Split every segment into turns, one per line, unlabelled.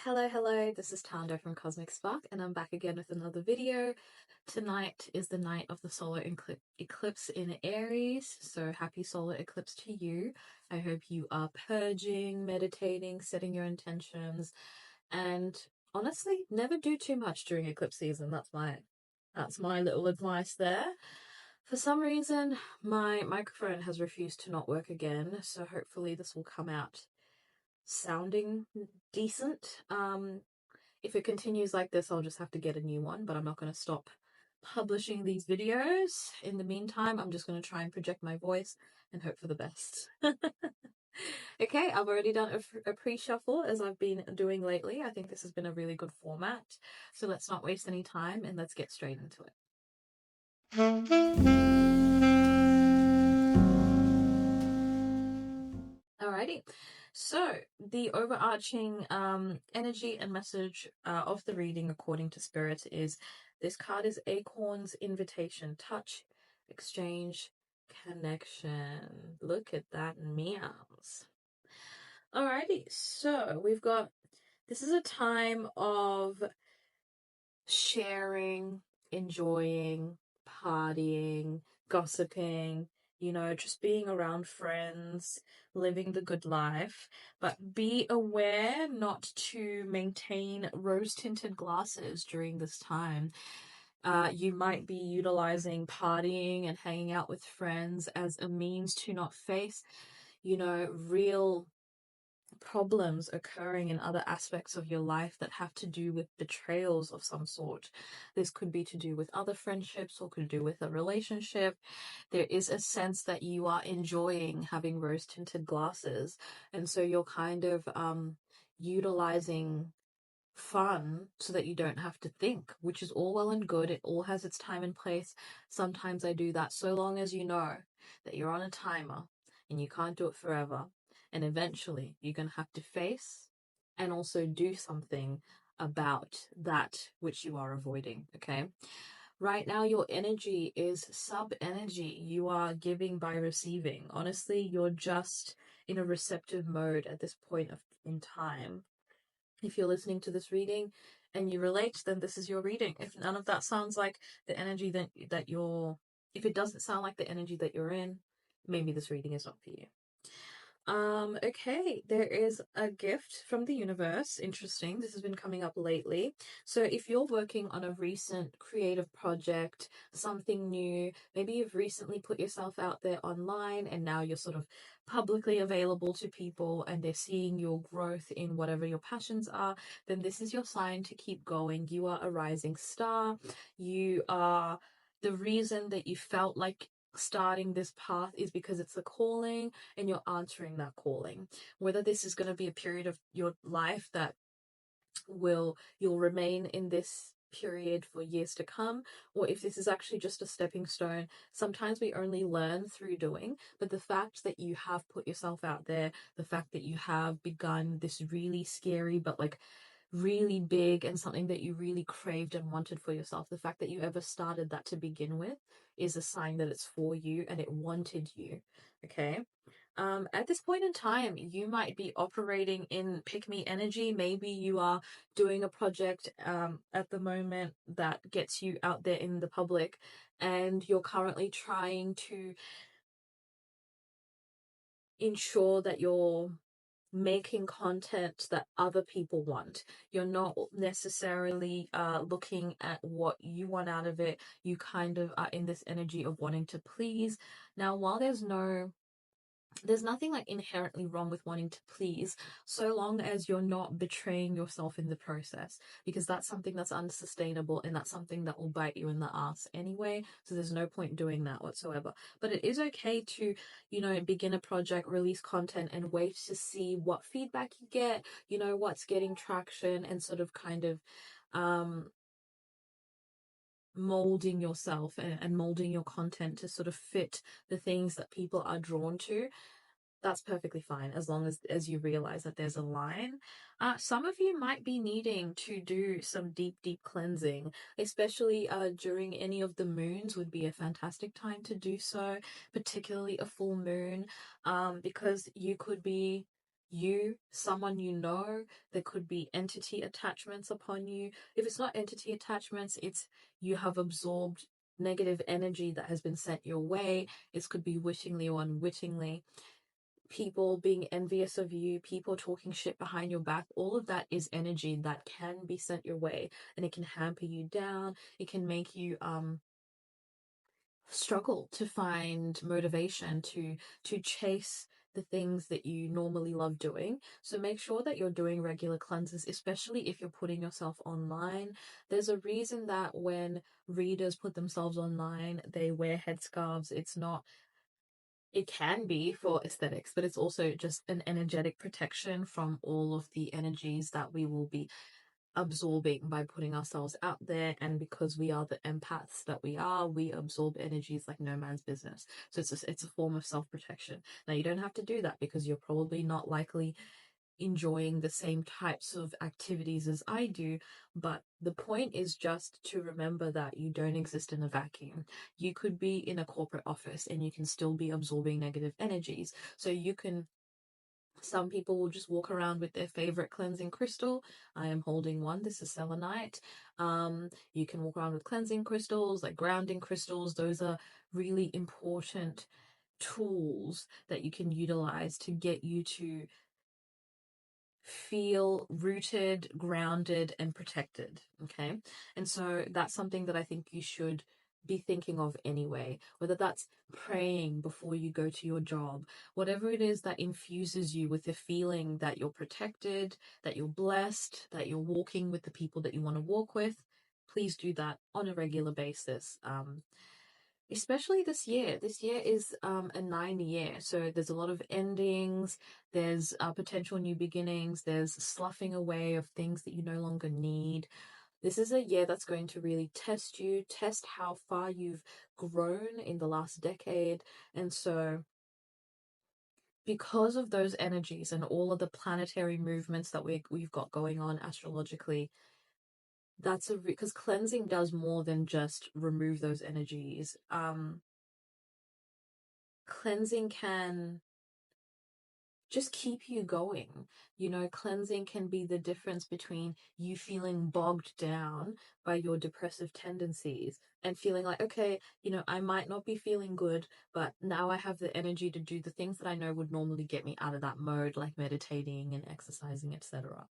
Hello, this is Tando from Cosmic Spark, and I'm back again with another video. Tonight is the night of the solar eclipse in Aries, so happy solar eclipse to you. I hope you are purging, meditating, setting your intentions, and honestly, never do too much during eclipse season. That's my little advice there. For some reason, my microphone has refused to not work again, so hopefully this will come out sounding decent. If it continues like this, I'll just have to get a new one, but I'm not going to stop publishing these videos. In the meantime, I'm just going to try and project my voice and hope for the best. Okay, I've already done a pre-shuffle as I've been doing lately. I think this has been a really good format. So let's not waste any time and let's get straight into it. Alrighty, so the overarching energy and message of the reading, according to Spirit, is this card is Acorn's Invitation, Touch, Exchange, Connection. Look at that meows. Alrighty, so we've got this is a time of sharing, enjoying, partying, gossiping, just being around friends, living the good life. But be aware not to maintain rose tinted glasses during this time. You might be utilizing partying and hanging out with friends as a means to not face, real problems occurring in other aspects of your life that have to do with betrayals of some sort. This could be to do with other friendships or could do with a relationship. There is a sense that you are enjoying having rose tinted glasses, and so you're kind of utilizing fun so that you don't have to think, which is all well and good. It all has its time and place. Sometimes I do that, so long as you know that you're on a timer and you can't do it forever. And eventually you're going to have to face and also do something about that which you are avoiding. Okay. Right now, your energy is sub energy. You are giving by receiving. Honestly, you're just in a receptive mode at this point in time. If you're listening to this reading and you relate, then this is your reading. If none of that sounds like the energy that you're, if it doesn't sound like the energy that you're in, maybe this reading is not for you. Okay, there is a gift from the universe. Interesting. This has been coming up lately. So if you're working on a recent creative project, something new, maybe you've recently put yourself out there online and now you're sort of publicly available to people and they're seeing your growth in whatever your passions are, then this is your sign to keep going. You are a rising star. You are the reason that you felt like starting this path is because it's a calling and you're answering that calling. Whether this is going to be a period of your life that you'll remain in this period for years to come, or if this is actually just a stepping stone. Sometimes we only learn through doing, but the fact that you have put yourself out there, the fact that you have begun this really scary but like really big and something that you really craved and wanted for yourself, the fact that you ever started that to begin with is a sign that it's for you and it wanted you. Okay. At this point in time, you might be operating in pick me energy. Maybe you are doing a project at the moment that gets you out there in the public, and you're currently trying to ensure that you're making content that other people want. You're not necessarily looking at what you want out of it. You kind of are in this energy of wanting to please. Now, while there's nothing like inherently wrong with wanting to please, so long as you're not betraying yourself in the process, because that's something that's unsustainable and that's something that will bite you in the ass anyway. So there's no point doing that whatsoever. But it is okay to, begin a project, release content, and wait to see what feedback you get, what's getting traction, and sort of kind of molding yourself and molding your content to sort of fit the things that people are drawn to. That's perfectly fine as long as you realize that there's a line. Some of you might be needing to do some deep cleansing, especially during any of the moons would be a fantastic time to do so, particularly a full moon, because you could be someone you know. There could be entity attachments upon you. If it's not entity attachments, it's you have absorbed negative energy that has been sent your way. It could be wittingly or unwittingly. People being envious of you, people talking shit behind your back, all of that is energy that can be sent your way, and it can hamper you down. It can make you struggle to find motivation to chase the things that you normally love doing. So make sure that you're doing regular cleanses, especially if you're putting yourself online. There's a reason that when readers put themselves online, they wear headscarves. It can be for aesthetics, but it's also just an energetic protection from all of the energies that we will be absorbing by putting ourselves out there. And because we are the empaths that we are, we absorb energies like no man's business. So it's a form of self-protection. Now, you don't have to do that because you're probably not likely enjoying the same types of activities as I do, but the point is just to remember that you don't exist in a vacuum. You could be in a corporate office and you can still be absorbing negative energies. So some people will just walk around with their favorite cleansing crystal. I am holding one. This is selenite. You can walk around with cleansing crystals, like grounding crystals. Those are really important tools that you can utilize to get you to feel rooted, grounded, and protected. Okay. And so that's something that I think you should be thinking of anyway, whether that's praying before you go to your job, whatever it is that infuses you with the feeling that you're protected, that you're blessed, that you're walking with the people that you want to walk with. Please do that on a regular basis. Especially this year. This year is a 9 year, so there's a lot of endings, there's potential new beginnings, there's sloughing away of things that you no longer need. This is a year that's going to really test you, test how far you've grown in the last decade. And so because of those energies and all of the planetary movements that we've got going on astrologically, because cleansing does more than just remove those energies. Cleansing can just keep you going. Cleansing can be the difference between you feeling bogged down by your depressive tendencies and feeling like, okay, I might not be feeling good, but now I have the energy to do the things that I know would normally get me out of that mode, like meditating and exercising, etc.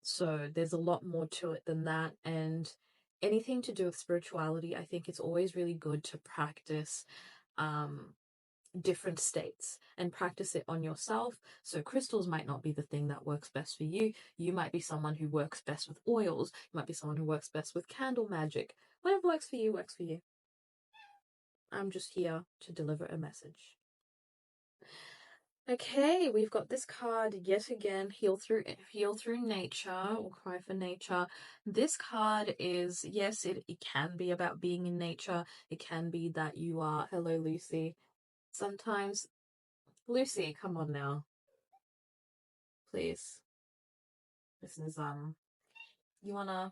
So there's a lot more to it than that. And anything to do with spirituality, I think it's always really good to practice um different states and practice it on yourself. So crystals might not be the thing that works best for you. You might be someone who works best with oils. You might be someone who works best with candle magic. Whatever works for you, works for you. I'm just here to deliver a message. Okay, we've got this card yet again, heal through nature, or cry for nature. This card is, yes, it can be about being in nature. It can be that you are, hello Lucy. Sometimes Lucy, come on now. Please. This is you wanna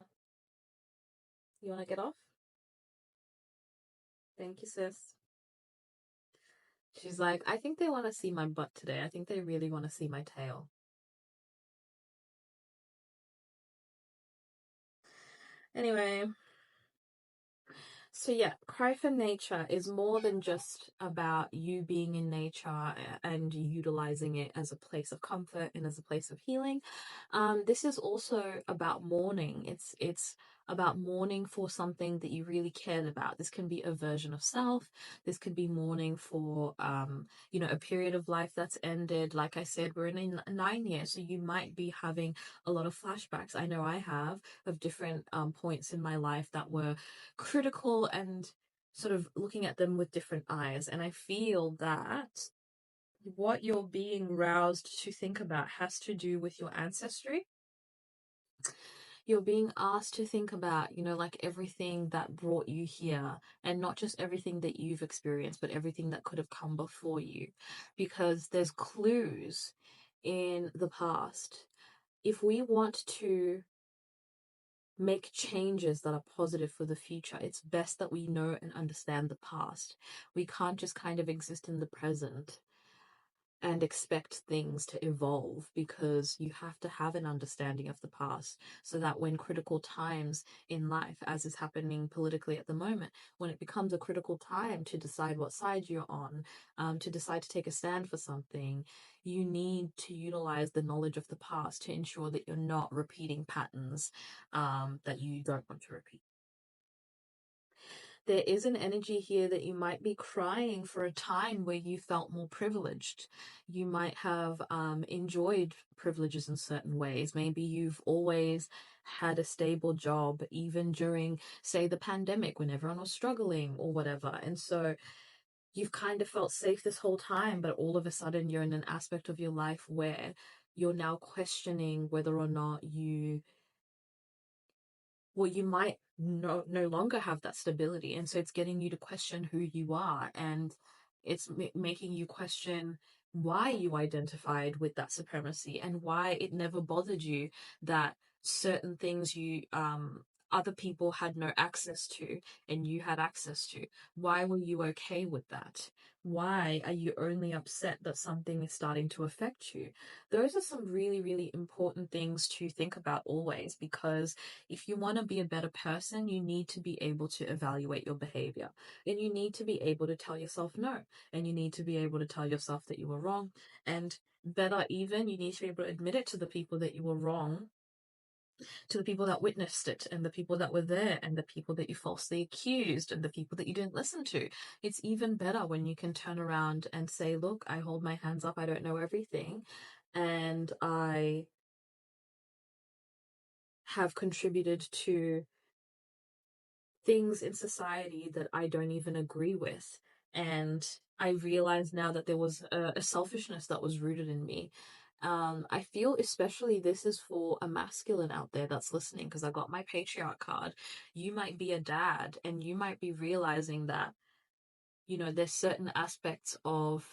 get off? Thank you, sis. She's like, I think they want to see my butt today. I think they really want to see my tail. Anyway, so yeah, cry for nature is more than just about you being in nature and utilizing it as a place of comfort and as a place of healing. This is also about mourning. It's about mourning for something that you really cared about. This can be a version of self. This could be mourning for a period of life that's ended. Like I said, we're in a 9 year, so you might be having a lot of flashbacks. I know I have, of different points in my life that were critical and sort of looking at them with different eyes. And I feel that what you're being roused to think about has to do with your ancestry. You're being asked to think about, like everything that brought you here, and not just everything that you've experienced, but everything that could have come before you, because there's clues in the past. If we want to make changes that are positive for the future, it's best that we know and understand the past. We can't just kind of exist in the present. and expect things to evolve, because you have to have an understanding of the past so that when critical times in life, as is happening politically at the moment, when it becomes a critical time to decide what side you're on, to decide to take a stand for something, you need to utilize the knowledge of the past to ensure that you're not repeating patterns that you don't want to repeat. There is an energy here that you might be crying for a time where you felt more privileged. You might have enjoyed privileges in certain ways. Maybe you've always had a stable job, even during, say, the pandemic when everyone was struggling or whatever. And so you've kind of felt safe this whole time, but all of a sudden you're in an aspect of your life where you're now questioning whether or not you might no longer have that stability. And so it's getting you to question who you are, and it's making you question why you identified with that supremacy and why it never bothered you that certain things you other people had no access to and you had access to. Why were you okay with that? Why are you only upset that something is starting to affect you? Those are some really, really important things to think about always, because if you want to be a better person, you need to be able to evaluate your behavior, and you need to be able to tell yourself no, and you need to be able to tell yourself that you were wrong. And better, even, you need to be able to admit it to the people that you were wrong, to the people that witnessed it, and the people that were there, and the people that you falsely accused, and the people that you didn't listen to. It's even better when you can turn around and say, look, I hold my hands up, I don't know everything, and I have contributed to things in society that I don't even agree with. And I realize now that there was a selfishness that was rooted in me. I feel especially this is for a masculine out there that's listening, because I got my patriarch card. You might be a dad and you might be realizing that, there's certain aspects of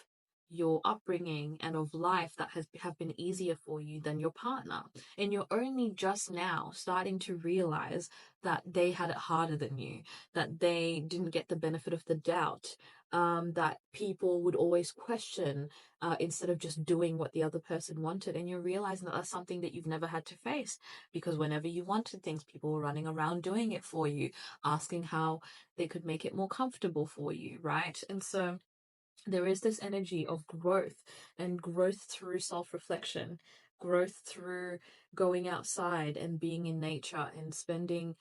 your upbringing and of life that have been easier for you than your partner, and you're only just now starting to realize that they had it harder than you, that they didn't get the benefit of the doubt, that people would always question instead of just doing what the other person wanted. And you're realizing that that's something that you've never had to face, because whenever you wanted things, people were running around doing it for you, asking how they could make it more comfortable for you, right? And so there is this energy of growth, and growth through self-reflection, growth through going outside and being in nature and spending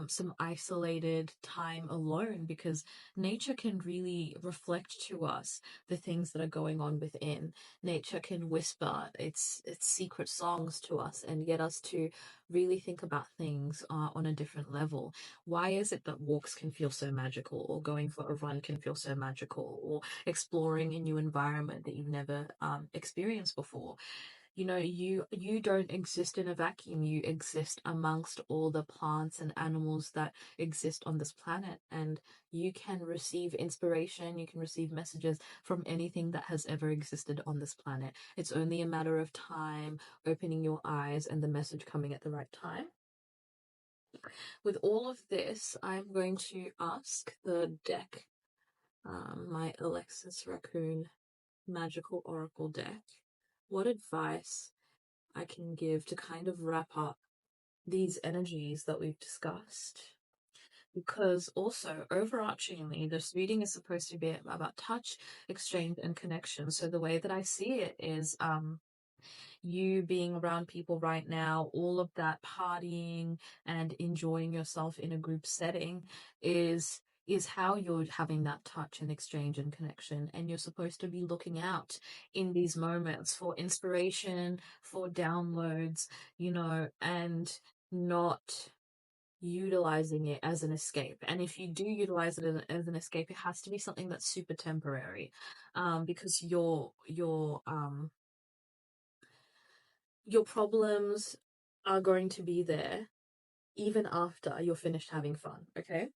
some isolated time alone, because nature can really reflect to us the things that are going on within. Nature can whisper its secret songs to us and get us to really think about things on a different level. Why is it that walks can feel so magical, or going for a run can feel so magical, or exploring a new environment that you've never experienced before? You don't exist in a vacuum. You exist amongst all the plants and animals that exist on this planet, and you can receive inspiration, you can receive messages from anything that has ever existed on this planet. It's only a matter of time, opening your eyes, and the message coming at the right time. With all of this, I'm going to ask the deck, my Alexis Raccoon Magical Oracle deck, what advice I can give to kind of wrap up these energies that we've discussed. Because also, overarchingly, this reading is supposed to be about touch, exchange, and connection. So the way that I see it is you being around people right now, all of that partying and enjoying yourself in a group setting is how you're having that touch and exchange and connection. And you're supposed to be looking out in these moments for inspiration, for downloads, and not utilizing it as an escape. And if you do utilize it as an escape, it has to be something that's super temporary, because your problems are going to be there even after you're finished having fun, okay?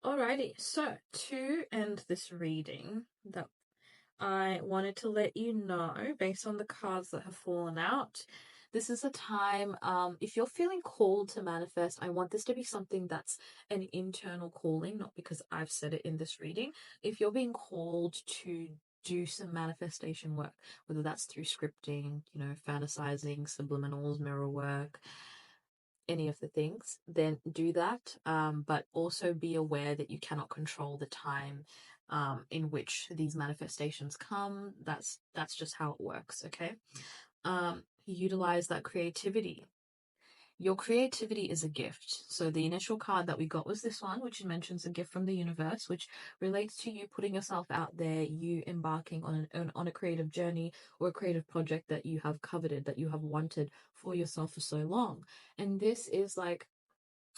Alrighty, so to end this reading, that I wanted to let you know, based on the cards that have fallen out, This is a time, if you're feeling called to manifest, I want this to be something that's an internal calling, not because I've said it in this reading. If you're being called to do some manifestation work, whether that's through scripting, fantasizing, subliminals, mirror work, any of the things, then do that. But also be aware that you cannot control the time in which these manifestations come. That's just how it works, okay? Utilize that creativity. Your creativity is a gift. So the initial card that we got was this one, which mentions a gift from the universe, which relates to you putting yourself out there, you embarking on a creative journey or a creative project that you have coveted, that you have wanted for yourself for so long. And this is like,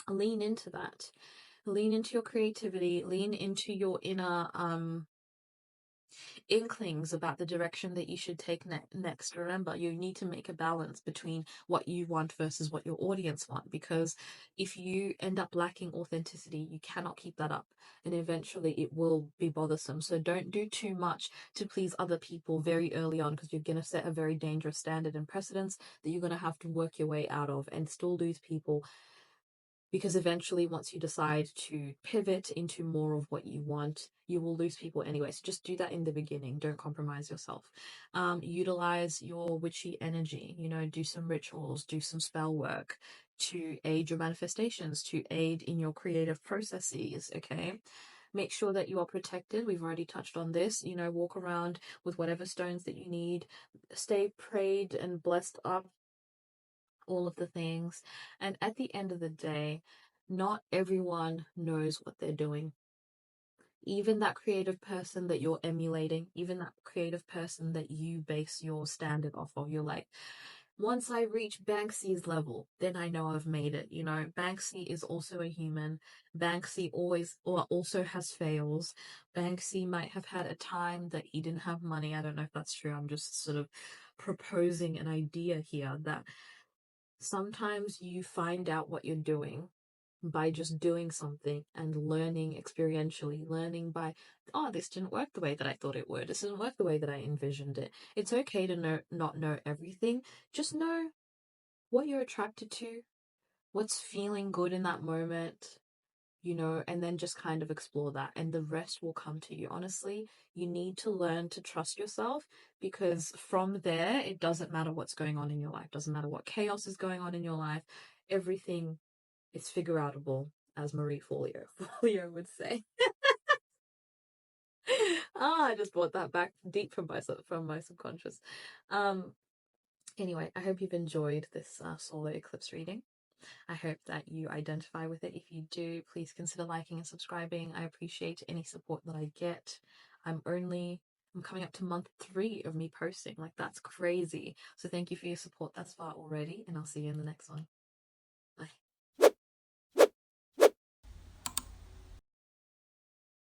lean into that. Lean into your creativity, lean into your inner inklings about the direction that you should take next. Remember, you need to make a balance between what you want versus what your audience want, because if you end up lacking authenticity, you cannot keep that up, and eventually it will be bothersome. So don't do too much to please other people very early on, because you're going to set a very dangerous standard and precedence that you're going to have to work your way out of and still lose people, because eventually once you decide to pivot into more of what you want, you will lose people anyway. So just do that in the beginning. Don't compromise yourself. Utilize your witchy energy, do some rituals, do some spell work to aid your manifestations, to aid in your creative processes. Okay, make sure that you are protected. We've already touched on this. Walk around with whatever stones that you need. Stay prayed and blessed up, all of the things. And at the end of the day, not everyone knows what they're doing. Even that creative person that you're emulating, even that creative person that you base your standard off of, you're like, once I reach Banksy's level, then I know I've made it. Banksy is also a human. Banksy always or also has fails. Banksy might have had a time that he didn't have money. I don't know if that's true. I'm just sort of proposing an idea here that sometimes you find out what you're doing by just doing something and learning experientially, learning by, oh, this didn't work the way that I thought it would. This didn't work the way that I envisioned it. It's okay to not know everything. Just know what you're attracted to, what's feeling good in that moment, and then just kind of explore that, and the rest will come to you. Honestly, you need to learn to trust yourself, because from there, it doesn't matter what's going on in your life, doesn't matter what chaos is going on in your life, everything is figure outable, as Marie Folio would say. I just brought that back deep from my subconscious. Um, anyway, I hope you've enjoyed this solar eclipse reading. I hope that you identify with it. If you do, please consider liking and subscribing. I appreciate any support that I get. I'm coming up to month 3 of me posting. Like, that's crazy. So thank you for your support thus far already, and I'll see you in the next one.